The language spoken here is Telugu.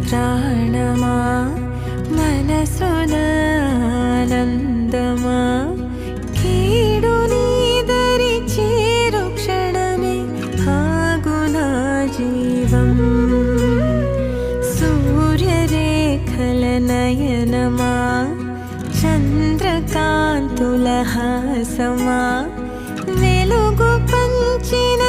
ప్రాణమా మనసున ఆనందమా కీడు నీదరి చేరు క్షణమే ఆగునా జీవం సూర్యరేఖల నయనమా చంద్రకాంతుల హాసమా వెలుగు పంచిన